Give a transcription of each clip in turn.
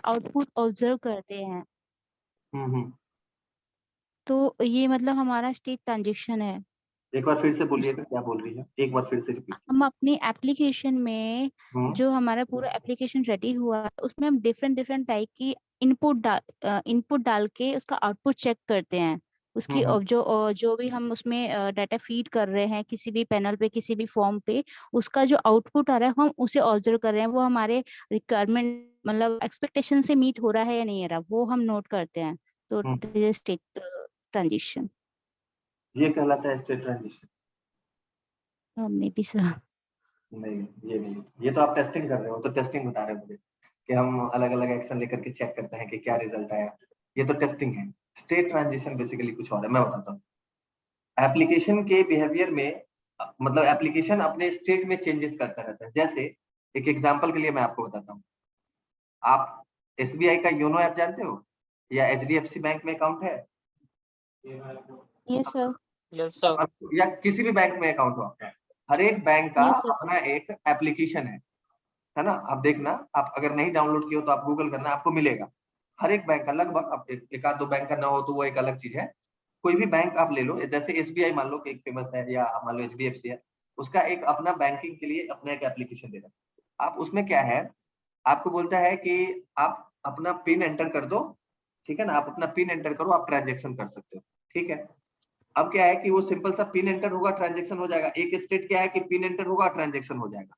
Output observe करते हैं। हम्म। तो ये मतलब हमारा स्टेट ट्रांजिशन है। एक बार फिर से उस बोलिएगा, क्या बोल रही है, एक बार फिर से रिपीट कीजिए। हम अपनी एप्लीकेशन में हम्म जो हमारा पूरा एप्लीकेशन रेडी हुआ है उसमें हम डिफरेंट डिफरेंट टाइप की इनपुट डाल के उसका आउटपुट चेक करते हैं। उसकी हम्म जो भी हम उसमें डाटा फीड कर रहे हैं किसी भी पैनल पे किसी भी फॉर्म पे, उसका जो आउटपुट आ रहा है हम उसे ऑब्जर्व कर रहे हैं, वो हमारे रिक्वायरमेंट मतलब एक्सपेक्टेशन से मीट हो रहा है या नहीं हो रहा, वो हम नोट करते हैं। तो हम्म। स्टेट ट्रांजिशन ये कहलाता है state transition? May be sir. नहीं, ये नहीं, ये तो आप टेस्टिंग कर रहे हो, तो टेस्टिंग बता रहे हो मुझे कि हम अलग अलग एक्शन लेकर के चेक करते हैं कि क्या रिजल्ट आया। ये तो टेस्टिंग है। स्टेट ट्रांजिशन बेसिकली कुछ और है, मैं बताता हूँ। एप्लीकेशन के बिहेवियर में मतलब एप्लीकेशन अपने स्टेट में चेंजेस करता रहता है। जैसे एक एग्जांपल के लिए मैं आपको बताता हूँ। आप एसबीआई का योनो ऐप जानते हो या एचडीएफसी बैंक में अकाउंट है? Yes sir. Yes sir. या किसी भी बैंक में अकाउंट हो आपका, हर एक बैंक का यस सर। अपना एक एप्लीकेशन है ना? आप देखना, आप अगर नहीं डाउनलोड किए हो तो आप गूगल करना, आपको मिलेगा। हर एक बैंक का लगभग, अब एक आध दो बैंक का ना हो तो वो एक अलग चीज है। कोई भी बैंक आप ले लो, जैसे एसबीआई मान लो कि एक फेमस है, या मान लो एचडीएफसी है, उसका एक अपना बैंकिंग के लिए अपना एक एप्लीकेशन दे रहा है। आप उसमें क्या है, आपको बोलता है कि आप अपना पिन एंटर कर दो, ठीक है ना? आप अपना पिन एंटर करो, आप ट्रांजेक्शन कर सकते हो, ठीक है। अब क्या है कि वो सिंपल सा पिन एंटर होगा, ट्रांजेक्शन हो जाएगा। एक स्टेट क्या है कि पिन एंटर होगा, ट्रांजेक्शन हो जाएगा।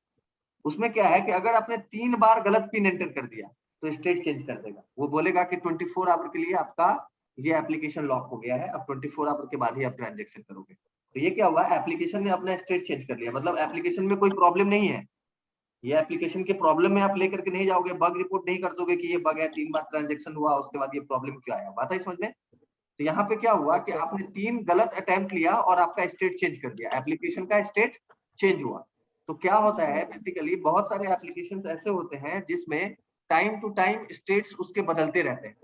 उसमें क्या है कि अगर आपने 3 बार गलत पिन एंटर कर दिया तो स्टेट चेंज कर देगा। वो बोलेगा कि 24 आवर के लिए आपका ये एप्लीकेशन लॉक हो गया है, अब 24 आवर के बाद ही आप ट्रांजेक्शन करोगे। तो ये क्या हुआ, एप्लीकेशन ने अपना स्टेट चेंज कर लिया। मतलब एप्लीकेशन में कोई प्रॉब्लम नहीं है, ये एप्लीकेशन के प्रॉब्लम में आप लेकर के नहीं जाओगे, बग रिपोर्ट नहीं कर दोगे कि ये बग है, 3 बार ट्रांजेक्शन हुआ उसके बाद ये प्रॉब्लम क्यों आया। बात है समझ में? तो यहाँ पे क्या हुआ कि अच्छा। आपने 3 गलत अटेम्प्ट लिया और आपका स्टेट चेंज कर दिया, एप्लीकेशन का स्टेट चेंज हुआ। तो क्या होता है बेसिकली, बहुत सारे एप्लीकेशन ऐसे होते हैं जिसमें टाइम टू टाइम स्टेट्स उसके बदलते रहते हैं।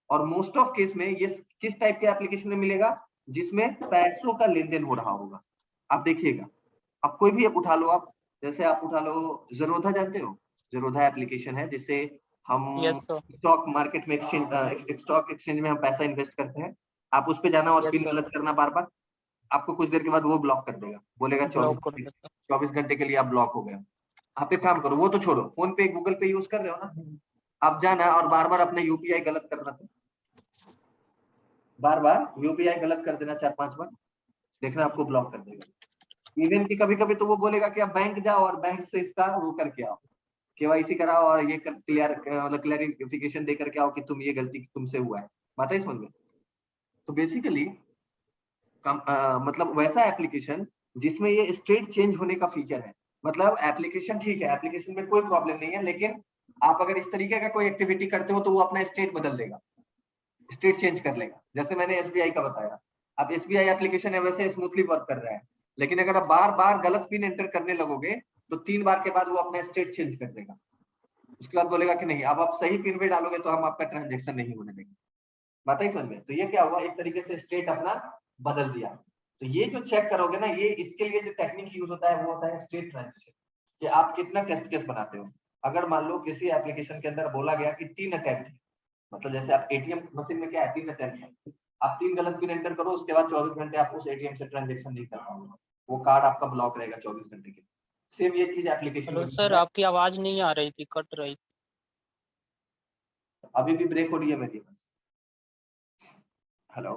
और मोस्ट ऑफ केस में ये किस टाइप के एप्लीकेशन में मिलेगा, जिसमें पैसों का लेन देन हो रहा होगा। आप देखिएगा, आप कोई भी उठा लो, आप जैसे आप उठा लो ज़ेरोधा, जानते हो? ज़ेरोधा एप्लीकेशन है जिससे हम यस सर। स्टॉक मार्केट में स्टॉक एक्सचेंज में हम पैसा इन्वेस्ट करते हैं। आप उस पे जाना और यस पिन सर। गलत करना बार बार, आपको कुछ देर के बाद वो ब्लॉक कर देगा, बोलेगा ब्लॉक कर देता। 24 घंटे के लिए आप ब्लॉक हो गए। आप एक काम करो, वो तो छोड़ो, फोन पे गूगल पे यूज कर रहे हो ना, आप जाना और बार बार अपना यूपीआई गलत करना, बार बार यूपीआई गलत कर देना 4-5 बार, देखना आपको ब्लॉक कर देगा। इवन की कभी कभी तो वो बोलेगा कि आप बैंक जाओ और बैंक से इसका वो करके आओ, केवाईसी कराओ और ये क्लियर मतलब क्लैरिफिकेशन दे करके आओ कि तुम ये गलती तुमसे हुआ है। बात है समझ में? तो बेसिकली मतलब वैसा एप्लीकेशन जिसमें ये स्टेट चेंज होने का फीचर है। मतलब एप्लीकेशन ठीक है, एप्लीकेशन में कोई प्रॉब्लम नहीं है, लेकिन आप अगर इस तरीके का कोई एक्टिविटी करते हो तो वो अपना स्टेट बदल देगा, स्टेट चेंज कर लेगा। जैसे मैंने एसबीआई का बताया, अब एसबीआई एप्लीकेशन है वैसे स्मूथली वर्क कर रहा है, लेकिन अगर आप बार बार गलत पिन एंटर करने लगोगे तो 3 बार के बाद वो अपना स्टेट चेंज कर देगा। उसके बाद बोलेगा कि नहीं, अब आप सही पिन पे डालोगे तो हम आपका ट्रांजेक्शन नहीं होने देंगे। बात है समझ में? तो ये क्या हुआ, एक तरीके से स्टेट अपना बदल दिया। तो ये जो चेक करोगे ना, ये इसके लिए जो टेक्निक यूज होता है वो होता है स्टेट ट्रांजिशन, कि आप कितना टेस्ट केस बनाते हो। अगर मान लो किसी एप्लीकेशन के अंदर बोला गया कि 3 अटेम्प्ट है, मतलब जैसे आप एटीएम मशीन में क्या है, 3 अटेम्प्ट है, आप 3 गलत पिन एंटर करो उसके बाद 24 घंटे आप उस एटीएम से ट्रांजेक्शन नहीं कर पाओगे, वो कार्ड आपका ब्लॉक रहेगा 24 घंटे के लिए। सेम ये चीज एप्लीकेशन हेलो में सर, है। आपकी आवाज नहीं आ रही थी, कट रही। अभी भी ब्रेक हो रही है मेरी? हेलो,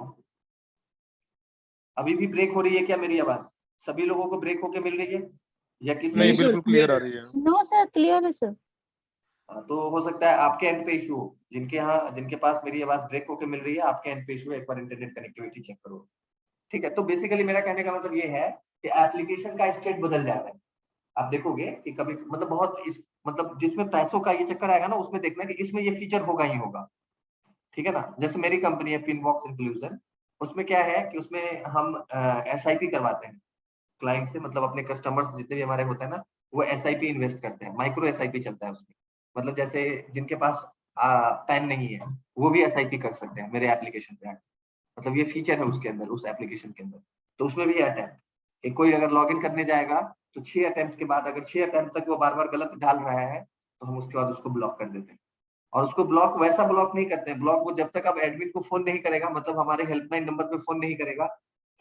अभी भी ब्रेक हो रही है क्या मेरी आवाज? सभी लोगों को ब्रेक होके मिल रही है या किसी नहीं, एक? बिल्कुल क्लियर आ रही है। नो सर, क्लियर है सर। तो हो सकता है आपके एंड पे इशू हो, जिनके पास मेरी आवाज ब्रेक होके मिल रही है, आपके एंड पे इशू है, एक बार इंटरनेट कनेक्टिविटी चेक करो। ठीक है, तो बेसिकली मेरा कहने का मतलब ये है कि एप्लीकेशन का स्टेट बदल जाता है। आप देखोगे कि कभी मतलब बहुत इस मतलब जिसमें पैसों का ये चक्कर आएगा ना, उसमें देखना कि इसमें ये फीचर होगा ही होगा, ठीक है ना? जैसे मेरी कंपनी है पिनबॉक्स इंक्लूजन, उसमें क्या है कि उसमें हम एसआईपी करवाते हैं क्लाइंट से, मतलब अपने कस्टमर्स जितने भी हमारे होते हैं ना, वो एसआईपी इन्वेस्ट करते हैं, माइक्रो एसआईपी चलता है उसमें। मतलब जैसे जिनके पास पैन नहीं है वो भी एसआईपी कर सकते हैं मेरे एप्लीकेशन पे आके। मतलब ये फीचर है उसके अंदर, उस एप्लीकेशन के अंदर। तो उसमें भी अटेम्प्ट कि कोई अगर लॉगिन करने जाएगा तो 6 अटेम्प्ट के बाद अगर 6 अटेम्प्ट तक वो बार बार गलत डाल रहा है तो हम उसके बाद उसको ब्लॉक कर देते हैं। और उसको ब्लॉक वैसा ब्लॉक नहीं करते हैं, ब्लॉक वो जब तक आप एडमिन को फोन नहीं करेगा, मतलब हमारे हेल्पलाइन नंबर पे फोन नहीं करेगा,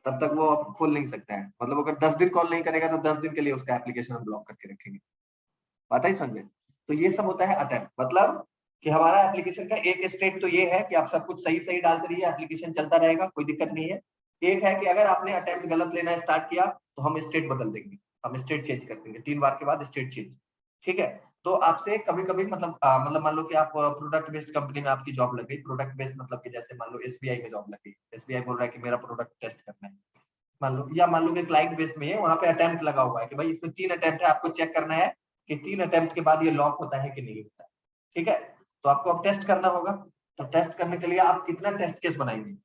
तब तक वो आप खोल नहीं सकता है। मतलब अगर 10 दिन कॉल नहीं करेगा तो 10 दिन के लिए उसका एप्लीकेशन हम ब्लॉक करके रखेंगे। बात है समझ में? तो ये सब होता है अटेम्प्ट, मतलब कि हमारा एप्लीकेशन का एक स्टेट तो ये है कि आप सब कुछ सही सही डालते रहिए, एप्लीकेशन चलता रहेगा, कोई दिक्कत नहीं है। एक है कि अगर आपने अटेम्प्ट गलत लेना स्टार्ट किया तो हम स्टेट बदल देंगे, हम स्टेट चेंज कर देंगे, 3 बार के बाद स्टेट चेंज। ठीक है, तो आपसे कभी कभी मतलब मान लो कि आप प्रोडक्ट बेस्ड कंपनी में आपकी जॉब लग गई, प्रोडक्ट बेस्ड मतलब कि जैसे मान लो एसबीआई में जॉब लग गई, एसबीआई बोल रहा है कि मेरा प्रोडक्ट टेस्ट करना है, मान लो, या मान लो कि क्लाइंट बेस्ड में है, वहां पे अटेम्प्ट लगा हुआ है कि भाई इसमें 3 अटेम्प्ट है, आपको चेक करना है कि 3 अटेम्प्ट के बाद ये लॉक होता है कि नहीं होता है। ठीक है, तो आपको अब टेस्ट करना होगा, तो टेस्ट करने के लिए आप कितना टेस्ट केस बनाएंगे,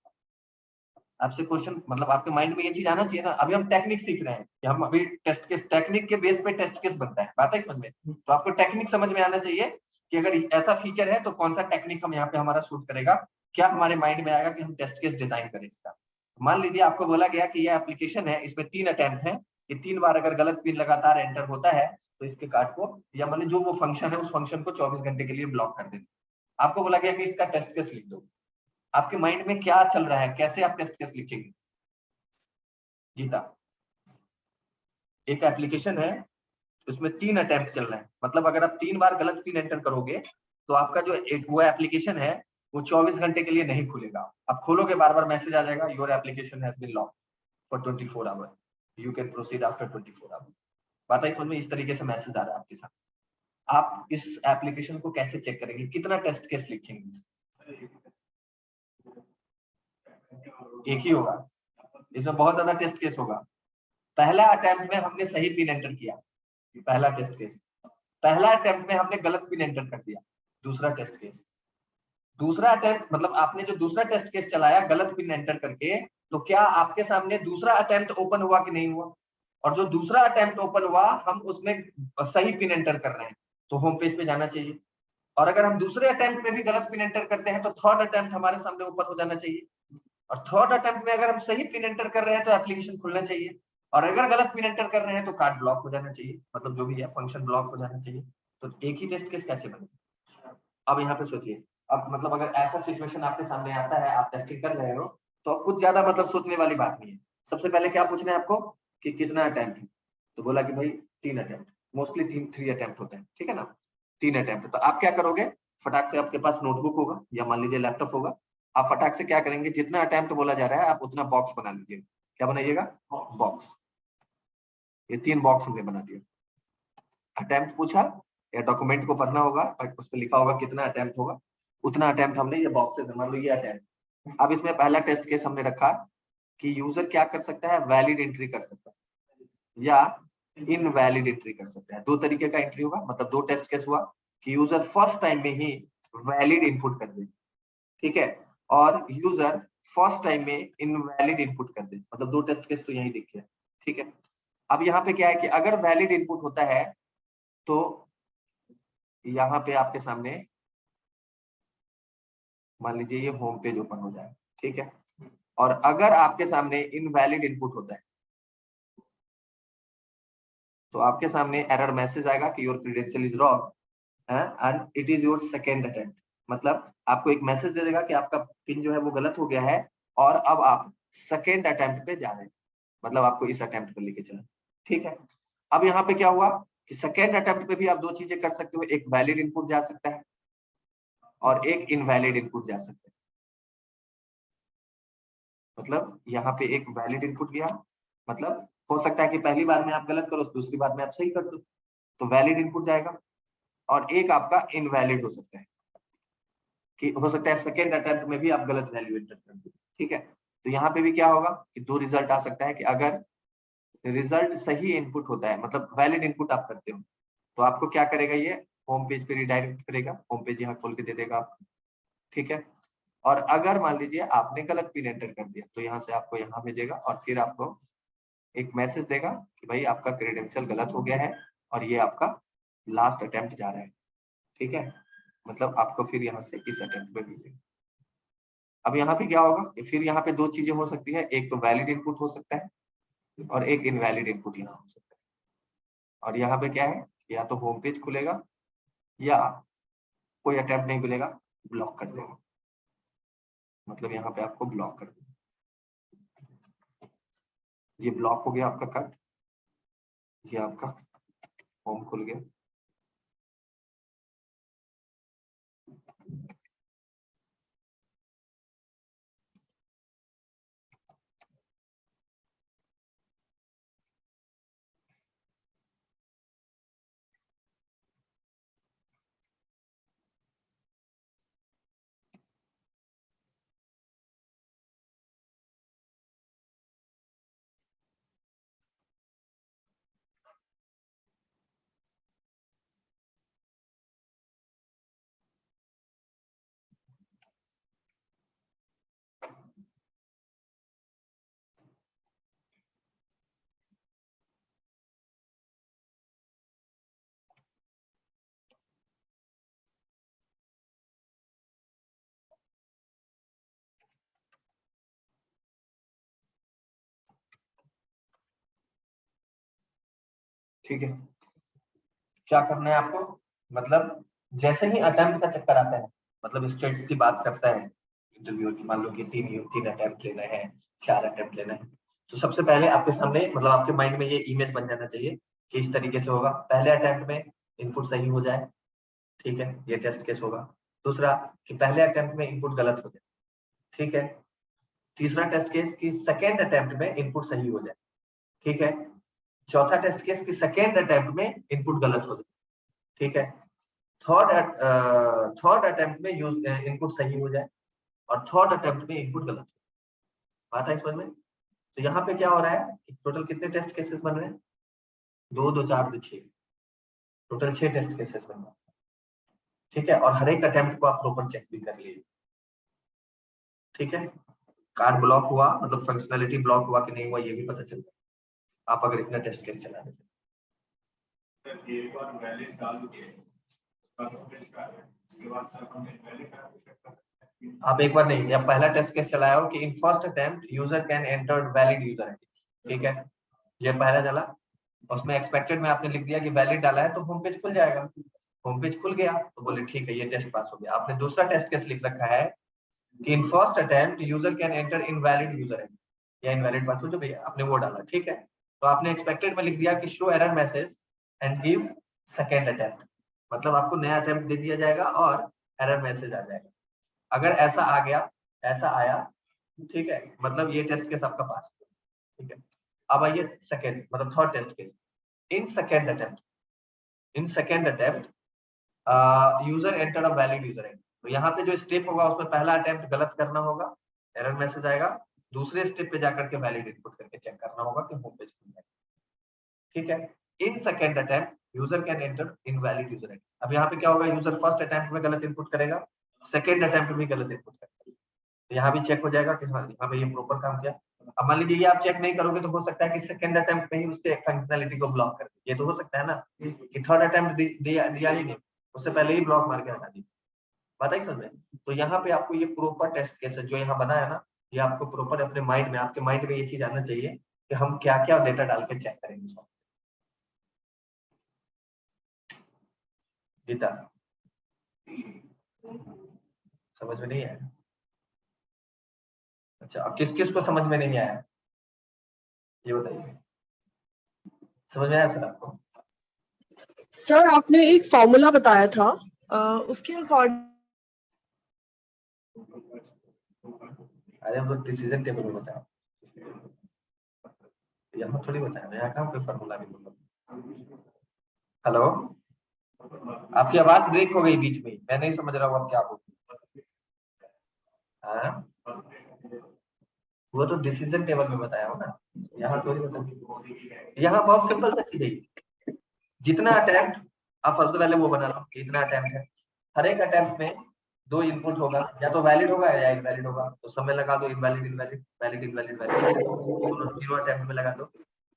आपसे क्वेश्चन, मतलब आपके माइंड में ये चीज आना चाहिए ना। अभी हम टेक्निक सीख रहे हैं कि हम अभी टेस्ट केस, टेक्निक के बेस पे टेस्ट केस बनता है, बात है समझ में? तो आपको टेक्निक समझ में आना चाहिए कि अगर ऐसा फीचर है तो कौन सा टेक्निक हम यहाँ पे हमारा सूट करेगा, क्या हमारे माइंड में आएगा कि हम टेस्ट केस डिजाइन करें इसका। मान लीजिए आपको बोला गया कि ये एप्लीकेशन है, इसमें 3 अटेम्प्ट है, कि 3 बार अगर गलत पिन लगातार एंटर होता है तो इसके कार्ड को, या मतलब जो वो फंक्शन है उस फंक्शन को 24 घंटे के लिए ब्लॉक कर देना। आपको बोला गया कि इसका टेस्ट केस लिख दो, आपके माइंड में क्या चल रहा है, कैसे आप टेस्ट केस लिखेंगे गीता? एक एप्लीकेशन है, उसमें 3 अटेम्प्ट चल रहे हैं, मतलब अगर आप 3 बार गलत पिन एंटर करोगे तो आपका जो वो एप्लीकेशन है वो 24 घंटे के लिए नहीं खुलेगा। आप खोलोगे बार बार मैसेज आ जाएगा, your application has been locked for 24 hour, you can proceed after 24 hour. बात है समझ में? इस तरीके से मैसेज आ रहा है आपके साथ। आप इस एप्लीकेशन को कैसे चेक करेंगे, कितना टेस्ट केस लिखेंगे? एक ही होगा, इसमें बहुत ज्यादा टेस्ट केस होगा। पहला अटेम्प्ट में हमने सही पिन एंटर किया, पहला टेस्ट केस। पहला अटेम्प्ट में हमने गलत पिन एंटर कर दिया, दूसरा टेस्ट केस। दूसरा अटेम्प्ट मतलब आपने जो दूसरा टेस्ट केस चलाया गलत पिन एंटर करके, तो क्या आपके सामने दूसरा अटेम्प्ट ओपन हुआ कि नहीं हुआ? और जो दूसरा अटेम्प्ट ओपन हुआ हम उसमें सही पिन एंटर कर रहे हैं तो होम पेज पे जाना चाहिए। और अगर हम दूसरे अटेम्प्ट में भी गलत पिन एंटर करते हैं तो थर्ड अटेम्प्ट हमारे सामने ओपन हो जाना चाहिए। और थर्ड अटेम्प्ट में अगर हम सही पिन एंटर कर रहे हैं तो एप्लीकेशन खुलना चाहिए। और अगर गलत पिन एंटर कर रहे हैं तो कार्ड ब्लॉक हो जाना चाहिए, मतलब जो भी है फंक्शन ब्लॉक हो जाना चाहिए। तो एक ही टेस्ट केस कैसे बने? अब यहाँ पे सोचिए, अब मतलब अगर ऐसा सिचुएशन आपके सामने आता है, आप टेस्टिंग कर रहे हो, तो कुछ ज्यादा मतलब सोचने वाली बात नहीं है। सबसे पहले क्या पूछना है आपको कि कितना अटेम्प्ट है, तो बोला कि भाई 3 अटेम्प्ट, मोस्टली 3 अटेम्प्ट होते हैं, ठीक है ना, 3 अटेम्प्ट। तो आप क्या करोगे, फटाक से आपके पास नोटबुक होगा या मान लीजिए लैपटॉप होगा, आप फटाक से क्या करेंगे, जितना अटेम्प्ट बोला जा रहा है आप उतना बॉक्स बना लीजिएगा। क्या बनाइएगा? बॉक्स। ये 3 बॉक्स हमने बना दिया। अटेम्प्ट पूछा या डॉक्यूमेंट को पढ़ना होगा, उस पर लिखा होगा कितना अटेम्प्ट होगा, उतना अटेम्प्ट हमने ये बॉक्स से, मान लो ये अटेम्प्ट। अब इसमें पहला टेस्ट केस हमने रखा कि यूजर क्या कर सकता है, वैलिड एंट्री कर सकता है या इनवैलिड एंट्री कर सकता है। 2 तरीके का एंट्री होगा, मतलब 2 टेस्ट केस हुआ कि यूजर फर्स्ट टाइम में ही वैलिड इनपुट कर दे, ठीक है, और यूजर फर्स्ट टाइम में इनवैलिड इनपुट कर दे, मतलब 2 टेस्ट केस तो यही दिख गया, ठीक है। अब यहाँ पे क्या है कि अगर वैलिड इनपुट होता है तो यहाँ पे आपके सामने मान लीजिए ये होम पेज ओपन हो जाए, ठीक है, और अगर आपके सामने इनवैलिड इनपुट होता है तो आपके सामने एरर मैसेज आएगा कि your credential is wrong and it is your second attempt. मतलब आपको एक मैसेज दे देगा कि आपका पिन जो है वो गलत हो गया है और अब आप सेकेंड अटेम्प्ट पे जा रहे हैं, मतलब आपको इस अटेम्प्ट पे लेके चला, ठीक है। अब यहाँ पे क्या हुआ कि सेकेंड अटेम्प्ट पे भी आप 2 चीजें कर सकते हो, एक वैलिड इनपुट जा सकता है और एक इनवैलिड इनपुट जा सकता है। मतलब यहाँ पे एक वैलिड इनपुट गया, मतलब हो सकता है कि पहली बार में आप गलत करो, दूसरी बार में आप सही कर दो, तो वैलिड इनपुट जाएगा। और एक आपका इनवैलिड हो सकता है कि हो सकता है सेकेंड अटेम्प्ट में भी आप गलत वैल्यू एंटर कर दो, ठीक है। तो यहाँ पे भी क्या होगा कि 2 रिजल्ट आ सकता है कि अगर रिजल्ट सही इनपुट होता है, मतलब वैलिड इनपुट आप करते हो, तो आपको क्या करेगा, ये होम पेज पे रिडायरेक्ट करेगा, होम पेज यहाँ खोल के दे देगा आपको, ठीक है। और अगर मान लीजिए आपने गलत पिन एंटर कर दिया तो यहाँ से आपको यहाँ भेजेगा और फिर आपको एक मैसेज देगा कि भाई आपका क्रेडेंशियल गलत हो गया है और ये आपका लास्ट अटेम्प्ट जा रहा है, ठीक है, मतलब आपको फिर यहाँ से इस अटेम्प्ट पे भेजेगा। अब यहाँ पे क्या होगा कि फिर यहाँ पे 2 चीजें हो सकती है, एक तो वैलिड इनपुट हो सकता है और एक इनवैलिड इनपुट यहाँ हो सकता है। और यहाँ पे क्या है, या तो होम पेज खुलेगा या कोई अटेम्प्ट नहीं मिलेगा, ब्लॉक कर देगा, मतलब यहाँ पे आपको ब्लॉक कर देगा। ये ब्लॉक हो गया आपका कट, ये आपका फॉर्म खुल गया। ठीक है, क्या करना है आपको, मतलब जैसे ही अटेम्प्ट का चक्कर आता है, मतलब स्टेट्स की बात करता है इंटरव्यूअर की, मान लो कि तीन अटेम्प्ट लेना है, 4 अटेम्प्ट लेना है, तो सबसे पहले आपके सामने, मतलब आपके माइंड में ये इमेज बन जाना चाहिए कि इस तरीके से होगा। पहले अटेम्प्ट में इनपुट सही हो जाए, ठीक है, ये टेस्ट केस होगा। दूसरा कि पहले अटेम्प्ट में इनपुट गलत हो जाए, ठीक है। तीसरा टेस्ट केस कि सेकेंड अटेम्प्ट में इनपुट सही हो जाए, ठीक है। चौथा टेस्ट केस कि सेकेंड अटेम्प्ट में इनपुट गलत हो जाए, ठीक है। थर्ड अटेम्प्ट में इनपुट सही हो जाए, और थर्ड अटेम्प्ट में इनपुट गलत हो जाए। बात है समझ में? तो यहाँ पे क्या हो रहा है, टोटल कितने टेस्ट केसेस बन रहे हैं, 2 2 4 2 6, टोटल 6 टेस्ट केसेस बन रहे हैं, ठीक है। और हर एक अटेम्प्ट को आप प्रॉपर चेक भी कर लीजिए, ठीक है। कार्ड ब्लॉक हुआ, मतलब फंक्शनैलिटी ब्लॉक हुआ कि नहीं हुआ, ये भी पता चलता है आप अगर इतना टेस्ट केस चला देते। आप एक बार नहीं, या पहला टेस्ट केस चलाया हो कि in first attempt user can enter valid user ID, ठीक है, ये पहला चला, उसमें एक्सपेक्टेड में आपने लिख दिया कि वैलिड डाला है तो होम पेज खुल जाएगा, होम पेज खुल गया तो बोले ठीक है ये टेस्ट पास हो गया। आपने दूसरा टेस्ट केस लिख रखा है कि in first attempt user can enter invalid user ID या इनवैलिड पासवर्ड, जो भी है आपने वो डाला, ठीक है। तो आपने एक्सपेक्टेड में लिख दिया कि show error message and give second attempt, मतलब आपको नया अटेम्प्ट दे दिया जाएगा और एरर मैसेज आ जाएगा। अगर ऐसा आ गया, ऐसा आया, ठीक है, मतलब ये टेस्ट केस आपका पास, ठीक है। अब आइए सेकेंड, मतलब third test case, in second attempt user enter a valid user ID. तो यहाँ पे जो स्टेप होगा उसमें पहला अटेम्प्ट गलत करना होगा, एरर मैसेज आएगा, दूसरे स्टेप पे जाकर के वैलिड इनपुट करके चेक करना होगा कि होम पेज खुल जाएगा, ठीक है। इन second attempt user can enter invalid user ID. अब यहाँ पे क्या होगा, यूजर फर्स्ट अटेम्प्ट में गलत इनपुट करेगा, सेकेंड अटेम्प्ट में गलत इनपुट करेगा, तो यहाँ भी चेक हो जाएगा कि हाँ यहाँ पे ये प्रॉपर काम किया। अब मान लीजिए ये आप चेक नहीं करोगे तो हो सकता है कि सेकंड अटेम्प्ट में ही उसके फंक्शनैलिटी को ब्लॉक कर दे, ये तो हो सकता है ना कि थर्ड अटेम्प्ट दिया ही नहीं, उससे पहले ही ब्लॉक मार के हटा दी, पता ही समझ में। तो यहाँ पे आपको ये प्रॉपर टेस्ट केस जो यहाँ बना है ना, ये आपको प्रॉपर अपने माइंड में, आपके माइंड में ये चीज आना चाहिए कि हम क्या क्या डेटा डाल के चेक करेंगे। गीता समझ में नहीं आया? अच्छा, अब किस किस को समझ में नहीं आया ये बताइए, समझ में आया सर आपको? सर आपने एक फॉर्मूला बताया था, उसके अकॉर्डिंग। अरे हम लोग डिसीजन टेबल में बताया, यहाँ थोड़ी बताया, मैं यहाँ कहाँ पे फॉर्मूला भी बोल। हेलो, आपकी आवाज ब्रेक हो गई बीच में, मैं नहीं समझ रहा हूँ आप क्या बोल रहे हैं। वो तो डिसीजन टेबल में बताया हो ना, यहाँ थोड़ी बताया। यहाँ बहुत सिंपल सा चीज है, जितना अटेम्प्ट आप सबसे पहले वो बना लो, इतना अटेम्प्ट है, हर एक अटेम्प्ट में 2 इनपुट होगा, या तो वैलिड होगा या इनवैलिड होगा, तो समय लगा दो, invalid invalid valid invalid valid, तीनों अटेम्प्ट में लगा दो।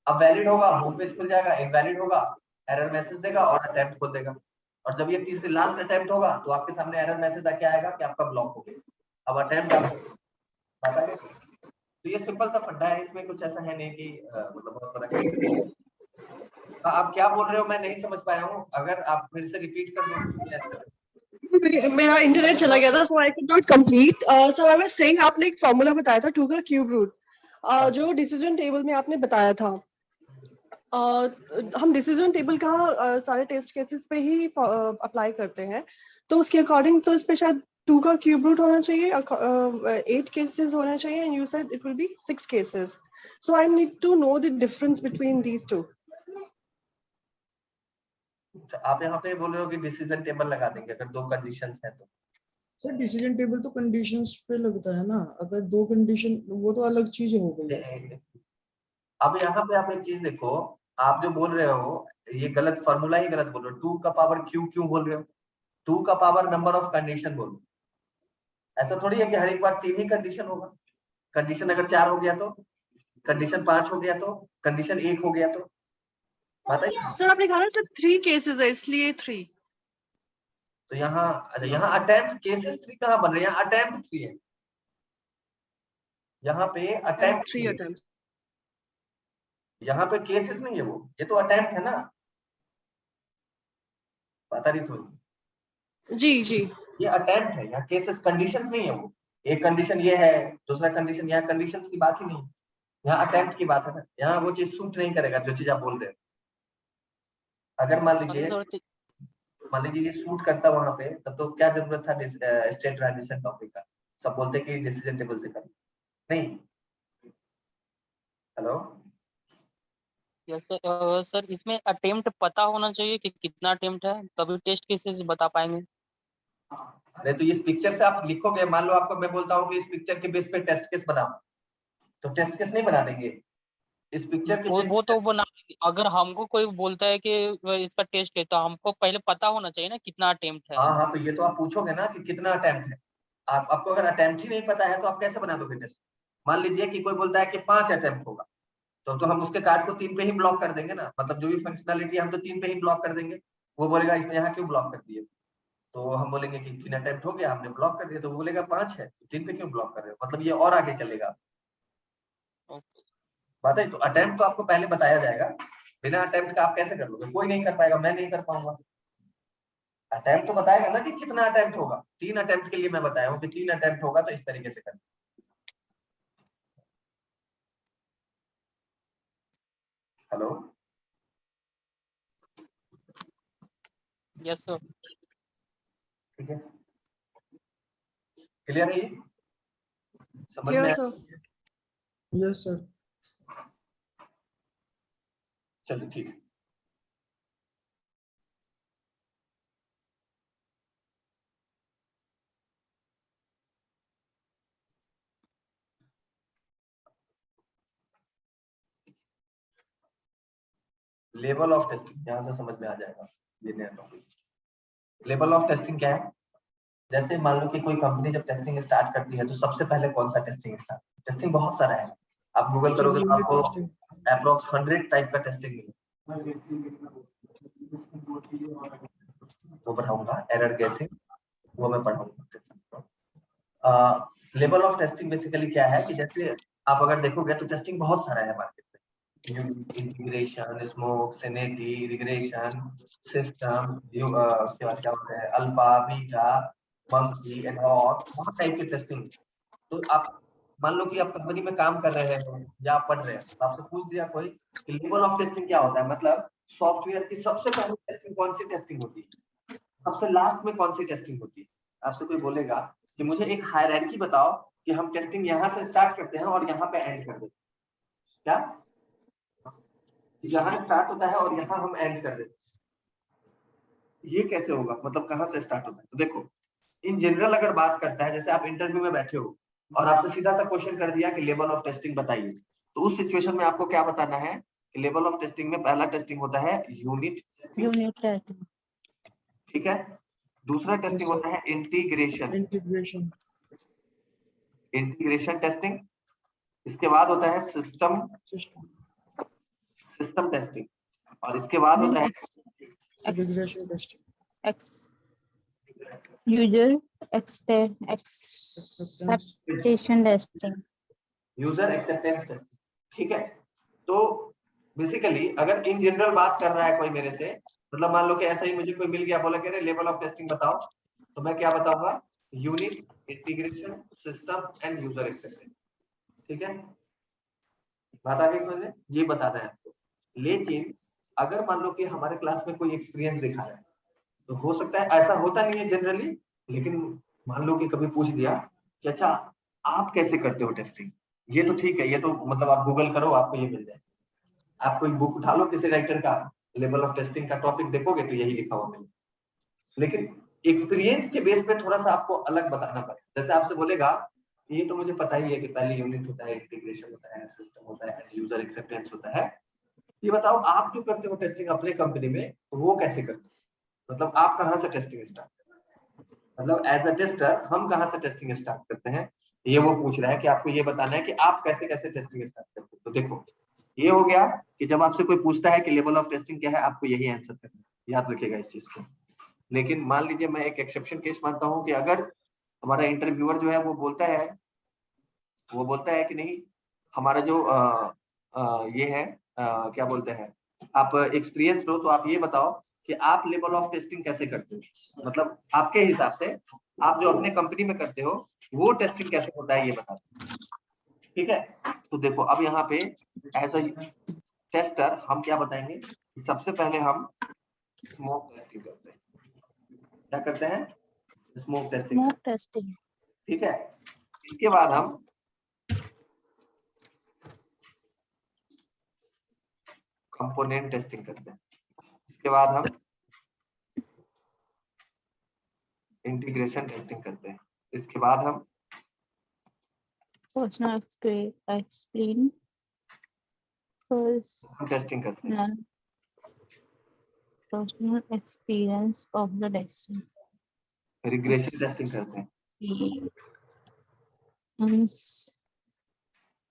अब वैलिड होगा होम पेज खुल जाएगा, इनवैलिड होगा एरर मैसेज देगा और अटेम्प्ट खोल देगा, और जब ये तीसरी लास्ट अटेम्प्ट होगा तो आपके सामने एरर मैसेज आके आएगा कि आपका ब्लॉक हो गया। अब अटेम्प्ट आप, तो ये सिंपल सा फंडा है, इसमें कुछ ऐसा है नहीं कि मतलब बहुत बड़ा। आप क्या बोल रहे हो मैं नहीं समझ पाया हूँ, अगर आप फिर से रिपीट कर दो। मेरा इंटरनेट चला गया था, so I could not complete. So I was saying आपने एक फॉर्मूला बताया था 2 का क्यूब रूट, जो डिसीजन टेबल में आपने बताया था। हम डिसीजन टेबल का सारे टेस्ट केसेस पे ही अप्लाई करते हैं, तो उसके अकॉर्डिंग तो इस पे शायद 2 का क्यूब रूट होना चाहिए, 8 केसेस होना चाहिए, and you said it will be 6 cases. So I need to know the difference between these two. आप यहाँ पे बोल रहे हो कि डिसीजन टेबल लगा देंगे अगर 2 कंडीशंस है तो। सर डिसीजन टेबल तो कंडीशंस पे लगता है ना, अगर 2 कंडीशन वो तो अलग चीज हो गई। अब यहाँ पे आप एक चीज देखो, आप जो बोल रहे हो ये गलत फॉर्मूला ही गलत बोल रहे हो। 2 का पावर क्यों बोल रहे हो? 2 का पावर नंबर ऑफ कंडीशन बोलो। ऐसा थोड़ी है कि हर एक बार 3 ही कंडीशन होगा। कंडीशन अगर 4 हो गया तो, कंडीशन 5 हो गया तो, कंडीशन 1 हो गया तो, बताइए। सर आपने कहा ना 3 केसेस है, इसलिए 3। तो यहाँ अच्छा, यहाँ अटेम्प्ट केसेस 3 कहाँ बन रहे हैं? यहाँ अटेम्प्ट 3 है, यहाँ पे अटेम्प्ट 3 है, यहाँ पे केसेस नहीं है वो, ये तो अटेम्प्ट है ना। पता नहीं समझ। जी ये अटेम्प्ट है, यहाँ केसेस कंडीशंस नहीं है वो। एक कंडीशन ये है, दूसरा कंडीशन, यहाँ कंडीशंस की बात ही नहीं, यहाँ अटेम्प्ट की बात है ना। यहाँ वो चीज सूट नहीं करेगा जो चीज आप बोल रहे हैं। अगर मान लीजिए ये सूट करता वहां पे, तब तो क्या जरूरत था स्टेट ट्रांजिशन टॉपिक का? सब बोलते कि डिसीजन टेबल से कर नहीं। हेलो यस सर, इसमें अटेम्प्ट पता होना चाहिए कि कितना अटेम्प्ट है, तभी टेस्ट केसेस बता पाएंगे। अरे तो इस पिक्चर से आप लिखोगे, मान लो आपको मैं बोलता हूँ कि इस पिक्चर के बेस पे टेस्ट केस बनाओ, तो टेस्ट केस नहीं बना देंगे इस पिक्चर के? वो तो बना, अगर हमको कोई बोलता है कि इसका टेस्ट है तो हमको पहले पता होना चाहिए ना कितना अटेम्प्ट है। हाँ तो ये तो आप पूछोगे ना कि कितना अटेम्प्ट है। आपको अगर अटेम्प्ट ही नहीं पता है तो आप कैसे बना दोगे टेस्ट? मान लीजिए कि कोई बोलता है कि 5 अटेम्प्ट होगा, तो हम उसके कार्ड को 3 पे ही ब्लॉक कर देंगे ना। मतलब जो भी फंक्शनलिटी हम तो 3 पे ही ब्लॉक कर देंगे। वो बोलेगा इसमें यहाँ क्यों ब्लॉक कर दिए? तो हम बोलेंगे कि 3 अटेम्प्ट हो गया, हमने ब्लॉक कर दिया। तो वो बोलेगा 5 है, तो 3 पे क्यों ब्लॉक कर रहे हो? मतलब ये और आगे चलेगा। बात है, तो अटेम्प्ट तो आपको पहले बताया जाएगा। बिना अटेम्प्ट का आप कैसे कर लोगे? कोई नहीं कर पाएगा, मैं नहीं कर पाऊंगा। अटेम्प्ट तो बताएगा ना कि कितना अटेम्प्ट होगा। 3 अटेम्प्ट के लिए मैं बताया हूँ कि 3 अटेम्प्ट होगा तो इस तरीके से करना। Hello yes sir. ठीक है, क्लियर है ये? समझ में आया? Yes sir. चलो ठीक है। लेवल ऑफ टेस्टिंग यहाँ से समझ में आ जाएगा। ये नया टॉपिक। लेवल ऑफ टेस्टिंग क्या है? जैसे मान लो कि कोई कंपनी जब टेस्टिंग स्टार्ट करती है तो सबसे पहले कौन सा टेस्टिंग स्टार्ट? टेस्टिंग बहुत सारा है, आप गूगल करोगे तो आपको अप्रोक्स 100 टाइप का टेस्टिंग मिलेगा। वो पढ़ाऊंगा एरर गैसिंग, वो मैं पढ़ाऊंगा। लेवल ऑफ टेस्टिंग बेसिकली क्या है कि जैसे आप अगर देखोगे तो टेस्टिंग बहुत सारा है मार्केट में। Integration, smoke, sanity, regression, system, उसके बाद क्या होता है अल्फा, बीटा, मंकी, एडहॉक, बहुत टाइप की टेस्टिंग। तो आप मान लो कि आप कंपनी में काम कर रहे हैं या आप पढ़ रहे हैं, तो आपसे पूछ दिया कोई कि लेवल ऑफ टेस्टिंग क्या होता है, मतलब सॉफ्टवेयर की सबसे पहले टेस्टिंग कौन सी टेस्टिंग होती है, सबसे लास्ट में कौन सी टेस्टिंग होती है। आपसे कोई बोलेगा कि मुझे एक हायरार्की बताओ कि हम टेस्टिंग यहाँ से स्टार्ट करते हैं और यहाँ पे एंड कर देते हैं, क्या यहाँ स्टार्ट होता है और यहाँ हम एंड कर देते हैं, ये कैसे होगा? मतलब कहाँ से स्टार्ट होता है? तो देखो इन जनरल अगर बात करता है, जैसे आप इंटरव्यू में बैठे हो और आपसे सीधा सा क्वेश्चन कर दिया कि लेवल ऑफ टेस्टिंग बताइए, तो उस सिचुएशन में आपको क्या बताना है कि लेवल ऑफ टेस्टिंग में पहला टेस्टिंग होता है यूनिट टेस्टिंग, ठीक है। दूसरा टेस्टिंग होता है इंटीग्रेशन टेस्टिंग। इसके बाद होता है सिस्टम टेस्टिंग, और इसके बाद होता है regression testing, user acceptation testing, user acceptance testing, ठीक है। तो बेसिकली अगर इन जनरल बात कर रहा है कोई मेरे से, मतलब मान लो कि ऐसा ही मुझे कोई मिल गया, बोला कि अरे लेवल ऑफ टेस्टिंग बताओ, तो मैं क्या बताऊंगा, unit, integration, system and user acceptance. ठीक है, बात आ गई समझ में, ये बताना है आपको। लेकिन अगर मान लो कि हमारे क्लास में कोई एक्सपीरियंस दिखा रहा है, तो हो सकता है, ऐसा होता नहीं है जनरली, लेकिन मान लो कि कभी पूछ दिया कि अच्छा आप कैसे करते हो टेस्टिंग, ये तो ठीक है, ये तो मतलब आप गूगल करो आपको ये मिल जाए, आप कोई बुक उठा लो किसी राइटर का, लेवल ऑफ टेस्टिंग का टॉपिक देखोगे तो यही लिखा हुआ मिलेगा। लेकिन एक्सपीरियंस के बेस पे थोड़ा सा आपको अलग बताना पड़ेगा। जैसे आपसे बोलेगा ये तो मुझे पता ही है कि पहले यूनिट होता है, इंटीग्रेशन होता है, सिस्टम होता है, यूजर एक्सेप्टेंस होता है, ये बताओ आप जो करते हो टेस्टिंग अपने कंपनी में, वो कैसे करते हो, मतलब आप कहाँ से टेस्टिंग स्टार्ट करते हो, मतलब एज अ टेस्टर हम कहाँ से टेस्टिंग स्टार्ट करते हैं, ये वो पूछ रहा है कि आपको ये बताना है कि आप कैसे कैसे टेस्टिंग स्टार्ट करते हो। तो देखो ये हो गया कि जब आपसे कोई पूछता है कि लेवल ऑफ टेस्टिंग क्या है, आपको यही आंसर करना है, याद रखिएगा इस चीज को। लेकिन मान लीजिए मैं एक एक्सेप्शन केस मानता हूँ कि अगर हमारा इंटरव्यूअर जो है वो बोलता है कि नहीं, हमारा जो ये है क्या बोलते हैं, आप एक्सपीरियंस लो, तो आप ये बताओ कि आप लेवल ऑफ टेस्टिंग कैसे करते हो, मतलब आपके हिसाब से आप जो अपने कंपनी में करते हो वो टेस्टिंग कैसे होता है ये बता दो। ठीक है, तो देखो अब यहाँ पे एज अ टेस्टर हम क्या बताएंगे, सबसे पहले हम स्मोक टेस्टिंग करते हैं। क्या करते हैं, स्मोक टेस्टिंग। Smoke testing. ठीक है, इसके बाद हम कंपोनेंट टेस्टिंग करते हैं, इसके बाद हम इंटीग्रेशन टेस्टिंग करते हैं, इसके बाद हम पर्सनल एक्सप्लेन टेस्टिंग करते हैं, personal experience of the testing. Regression testing करते हैं।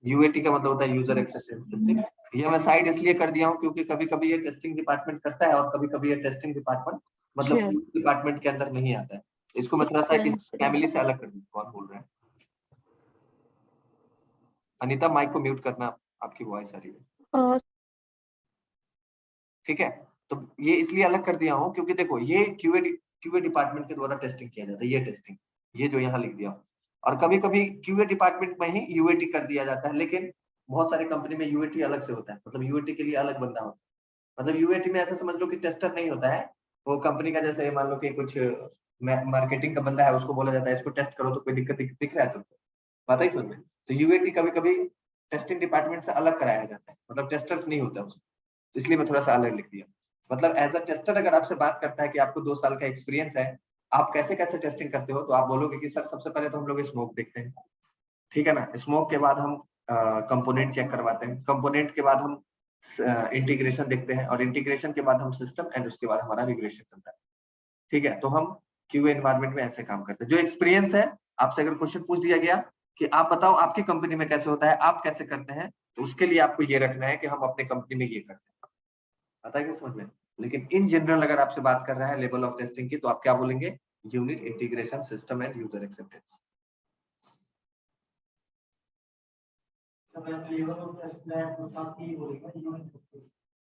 यूएटी का मतलब होता है यूजर एक्सेप्टेंस टेस्टिंग। ये मैं साइड इसलिए कर दिया हूँ क्योंकि कभी कभी ये टेस्टिंग डिपार्टमेंट करता है और कभी कभी ये टेस्टिंग डिपार्टमेंट मतलब डिपार्टमेंट के अंदर नहीं आता है। इसको मैं थोड़ा सा किसी फैमिली से अलग कर दूँ। कौन बोल रहा है? अनीता माइक को म्यूट करना, आपकी वॉइस आ रही है। ठीक है, तो ये इसलिए अलग कर दिया हूँ क्योंकि देखो ये क्यूए डिपार्टमेंट के द्वारा टेस्टिंग किया जाता है, ये टेस्टिंग, ये जो यहाँ लिख दिया। और कभी कभी क्यूए डिपार्टमेंट में ही यूएटी कर दिया जाता है, लेकिन बहुत सारी कंपनी में यूएटी अलग से होता है, मतलब यूएटी के लिए अलग बंदा होता है। मतलब यूएटी में ऐसा समझ लो कि टेस्टर नहीं होता है, वो कंपनी का, जैसे मान लो कि कुछ मार्केटिंग का बंदा है, उसको बोला जाता है इसको टेस्ट करो, तो कोई दिक्कत दिख रहा है तुमको, बात ही समझ में। तो यूएटी कभी कभी टेस्टिंग डिपार्टमेंट से अलग कराया जाता है, मतलब टेस्टर्स नहीं होता उसमें, इसलिए मैं थोड़ा सा अलग लिख दिया। मतलब एज अ टेस्टर अगर आपसे बात करता है कि आपको 2 साल का एक्सपीरियंस है, आप कैसे कैसे टेस्टिंग करते हो, तो आप बोलोगे कि सर सबसे पहले तो हम लोग स्मोक देखते हैं, ठीक है ना, स्मोक के बाद हम कंपोनेंट चेक करवाते हैं, कंपोनेंट के बाद हम इंटीग्रेशन देखते हैं, और इंटीग्रेशन के बाद हम सिस्टम, एंड उसके बाद हमारा रिग्रेशन चलता है। ठीक है, तो हम क्यूए एनवायरनमेंट में ऐसे काम करते हैं। जो एक्सपीरियंस है, आपसे अगर क्वेश्चन पूछ दिया गया कि आप बताओ आपकी कंपनी में कैसे होता है, आप कैसे करते हैं, तो उसके लिए आपको ये रखना है कि हम अपने कंपनी में ये करते हैं, पता है क्या समझ में। लेकिन इन जनरल अगर आपसे बात कर रहा है लेवल ऑफ टेस्टिंग की, तो आप क्या बोलेंगे, unit, integration, system and user acceptance.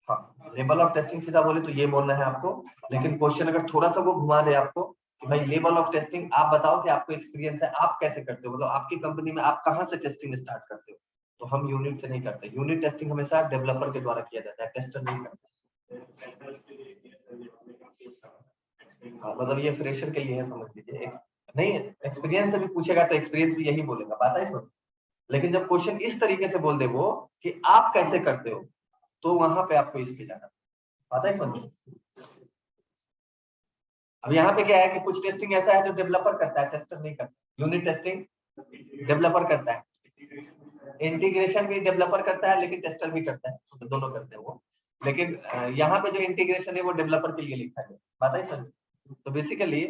हाँ, लेवल ऑफ टेस्टिंग सीधा बोले तो ये बोलना है आपको, लेकिन क्वेश्चन अगर थोड़ा सा वो घुमा दे आपको कि भाई लेवल ऑफ टेस्टिंग आप बताओ कि आपको एक्सपीरियंस है, आप कैसे करते हो, मतलब आपकी कंपनी में आप कहाँ से टेस्टिंग स्टार्ट करते हो, तो हम यूनिट से नहीं करते। यूनिट टेस्टिंग हमेशा डेवलपर के द्वारा किया जाता है, टेस्टर नहीं करता। मतलब ये फ्रेशर के लिए है, समझ लीजिए। नहीं, एक्सपीरियंस से भी पूछेगा तो एक्सपीरियंस भी यही बोलेगा, बात है इसमें। लेकिन जब क्वेश्चन इस तरीके से बोल दे वो कि आप कैसे करते हो, तो वहां पे आपको इसके जाना, पता है समझ। अब यहाँ पे क्या है कि कुछ टेस्टिंग ऐसा है जो डेवलपर करता है, टेस्टर नहीं करता। यूनिट टेस्टिंग डेवलपर करता है, इंटीग्रेशन भी डेवलपर करता है, लेकिन टेस्टर भी करता है, तो दोनों करते हैं वो। लेकिन यहाँ पे जो इंटीग्रेशन है वो डेवलपर के लिए लिखा है, बात है सर। तो बेसिकली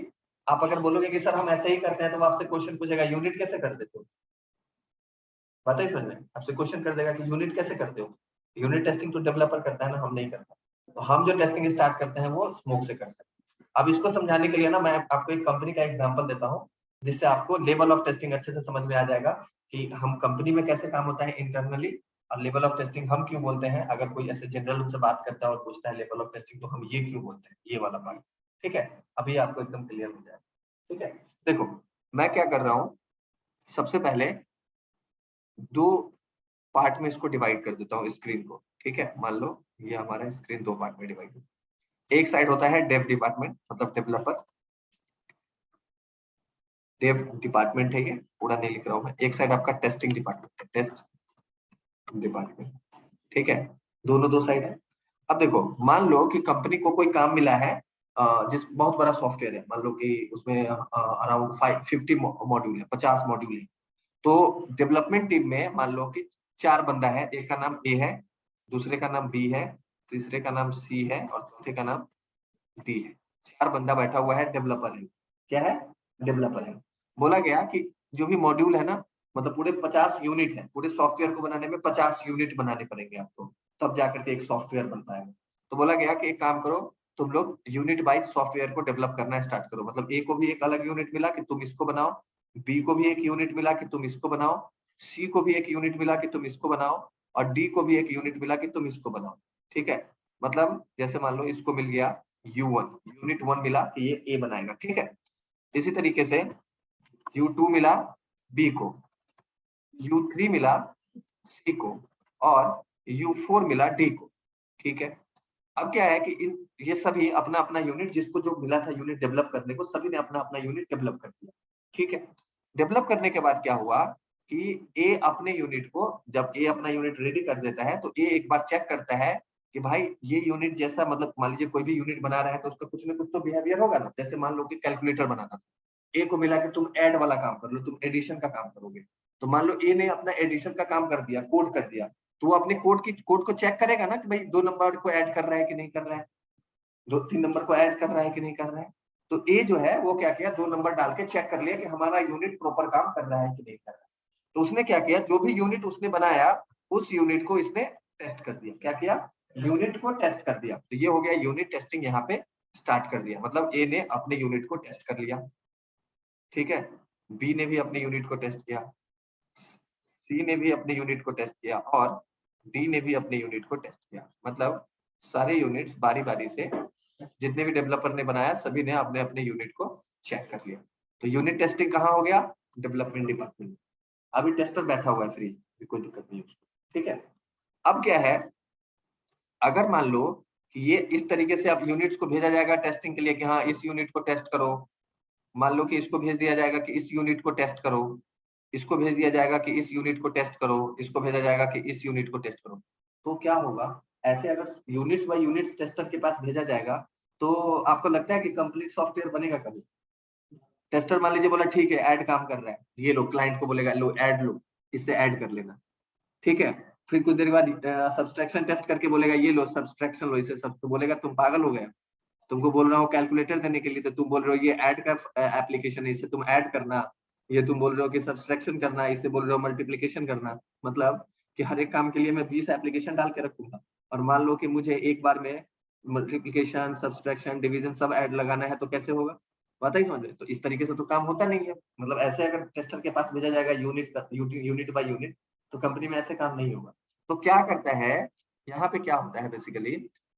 आप अगर बोलोगे कि सर हम ऐसे ही करते हैं, तो आपसे क्वेश्चन पूछेगा यूनिट कैसे करते हो, बात है समझ में। आपसे क्वेश्चन कर देगा कि यूनिट कैसे करते हो, यूनिट टेस्टिंग तो डेवलपर करता है ना, हम नहीं करता। तो हम जो टेस्टिंग स्टार्ट करते हैं वो स्मोक से करते हैं। अब इसको समझाने के लिए ना मैं आपको एक कंपनी का एग्जांपल देता हूँ, जिससे आपको लेवल ऑफ टेस्टिंग अच्छे से समझ में आ जाएगा कि हम कंपनी में कैसे काम होता है इंटरनली, और लेवल ऑफ टेस्टिंग हम क्यों बोलते हैं। अगर कोई ऐसे जनरल रूप से बात करता है और पूछता है लेवल ऑफ टेस्टिंग, तो हम ये क्यों बोलते हैं, ये वाला पार्ट। ठीक है, अभी आपको एकदम क्लियर हो जाएगा। ठीक है, देखो मैं क्या कर रहा हूँ, सबसे पहले 2 पार्ट में इसको डिवाइड कर देता हूँ स्क्रीन को। ठीक है, मान लो ये हमारा स्क्रीन 2 पार्ट में डिवाइड है। एक साइड होता है डेव डिपार्टमेंट, मतलब डेवलपर, डेव डिपार्टमेंट है ये, पूरा नहीं लिख रहा हूँ मैं। एक साइड आपका टेस्टिंग डिपार्टमेंट है, टेस्ट डिपार्टमेंट। ठीक है, दोनों 2 साइड है। अब देखो, मान लो कि कंपनी को कोई काम मिला है, जिस बहुत बड़ा सॉफ्टवेयर है, मान लो कि उसमें अराउंड 50 मॉड्यूल है, 50 मॉड्यूल है। तो डेवलपमेंट टीम में मान लो कि 4 बंदा है, एक का नाम ए है, दूसरे का नाम बी है, तीसरे का नाम सी है और चौथे का नाम डी है। 4 बंदा बैठा हुआ है, डेवलपर है। क्या है? डेवलपर है। बोला गया कि जो भी मॉड्यूल है ना, मतलब पूरे 50 यूनिट है, पूरे सॉफ्टवेयर को बनाने में 50 यूनिट बनाने पड़ेंगे आपको, तब जाकर के एक सॉफ्टवेयर बनता है। तो बोला गया कि एक काम करो, तुम लोग यूनिट वाइज सॉफ्टवेयर को डेवलप करना स्टार्ट करो। मतलब ए को भी एक अलग यूनिट मिला कि तुम इसको बनाओ, बी को भी एक यूनिट मिला कि तुम इसको बनाओ, सी को भी एक यूनिट मिला कि तुम इसको बनाओ और डी को भी एक यूनिट मिला कि तुम इसको बनाओ। ठीक है, मतलब जैसे मान लो इसको मिल गया U1, यूनिट 1 मिला कि ये ए बनाएगा। ठीक है, इसी तरीके से U2 मिला बी को, U3 मिला सी को और U4 मिला डी को। ठीक है, अब क्या है कि ये सभी अपना अपना यूनिट, जिसको जो मिला था यूनिट डेवलप करने को, सभी ने अपना अपना यूनिट डेवलप कर दिया। ठीक है, डेवलप करने के बाद क्या हुआ कि ए अपने यूनिट को, जब ए अपना यूनिट रेडी कर देता है तो ए एक बार चेक करता है कि भाई ये यूनिट जैसा, मतलब मान लीजिए कोई भी यूनिट बना रहा है तो उसका कुछ ना कुछ तो बिहेवियर होगा ना। जैसे मान लो कि कैलकुलेटर बनाना था, ए को मिला कि तुम ऐड वाला काम कर लो, तुम एडिशन का काम करोगे। तो मान लो ए ने अपना एडिशन का काम कर दिया, कोड कर दिया, तो वो अपने कोड को चेक करेगा ना कि भाई 2 नंबर को ऐड कर रहा है कि नहीं कर रहा है, 2-3 नंबर को ऐड कर रहा है कि नहीं कर रहा है। तो ए जो है वो क्या किया, 2 नंबर डाल के चेक कर लिया कि हमारा यूनिट प्रॉपर काम कर रहा है कि नहीं कर रहा है। तो उसने क्या किया, जो भी यूनिट उसने बनाया उस यूनिट को इसने टेस्ट कर दिया। क्या किया? यूनिट को टेस्ट कर दिया। तो ये हो गया यूनिट टेस्टिंग, यहाँ पे स्टार्ट कर दिया, मतलब ए ने अपने यूनिट को टेस्ट कर लिया। ठीक है, बी ने भी अपने यूनिट को टेस्ट किया, सी ने भी अपने यूनिट को टेस्ट किया और डी ने भी अपने यूनिट को टेस्ट किया। मतलब सारे यूनिट्स बारी बारी से, जितने भी डेवलपर ने बनाया सभी ने अपने अपने यूनिट को चेक कर लिया। तो यूनिट टेस्टिंग कहाँ हो गया? Development department. अभी टेस्टर बैठा हुआ है फ्री, कोई दिक्कत नहीं है उसको। ठीक है, अब क्या है, अगर मान लो कि ये इस तरीके से अब यूनिट्स को भेजा जाएगा टेस्टिंग के लिए कि हाँ इस यूनिट को टेस्ट करो, मान लो कि इसको भेज दिया जाएगा कि इस यूनिट को टेस्ट करो, इसको भेज दिया जाएगा कि इस यूनिट को टेस्ट करो, इसको भेजा जाएगा कि इस यूनिट को टेस्ट करो। तो क्या होगा, ऐसे अगर यूनिट्स बाय यूनिट्स टेस्टर के पास भेजा जाएगा तो आपको लगता है कि कंप्लीट सॉफ्टवेयर बनेगा कभी? टेस्टर मान लीजिए बोला ठीक है ऐड काम कर रहा है, ये लो क्लाइंट को बोलेगा लो ऐड लो, इससे ऐड कर लेना। ठीक है, फिर कुछ देर बाद सब्सट्रैक्शन टेस्ट करके बोलेगा ये लो सब्सट्रैक्शन लो, इसे सब, तो बोलेगा तुम पागल हो गए, तुमको बोल रहा हूँ कैलकुलेटर देने के लिए, तो तुम बोल रहे हो ये ऐड का एप्लीकेशन है, इसे तुम ऐड करना। ये तुम बोल रहे हो कि सब्सट्रैक्शन करना, इसे बोल रहे हो मल्टीप्लिकेशन करना। मतलब कि हर एक काम के लिए मैं 20 एप्लीकेशन डाल के रखूंगा, और मान लो कि मुझे एक बार में मल्टीप्लिकेशन, सब्सट्रैक्शन, डिवीजन सब ऐड लगाना है, तो कैसे होगा? बात ही समझ रहे? तो इस तरीके से तो काम होता नहीं है। मतलब ऐसे अगर टेस्टर के पास भेजा जाएगा यूनिट बाय यूनिट, तो कंपनी में ऐसे काम नहीं होगा। तो क्या करता है, यहाँ पे क्या होता है बेसिकली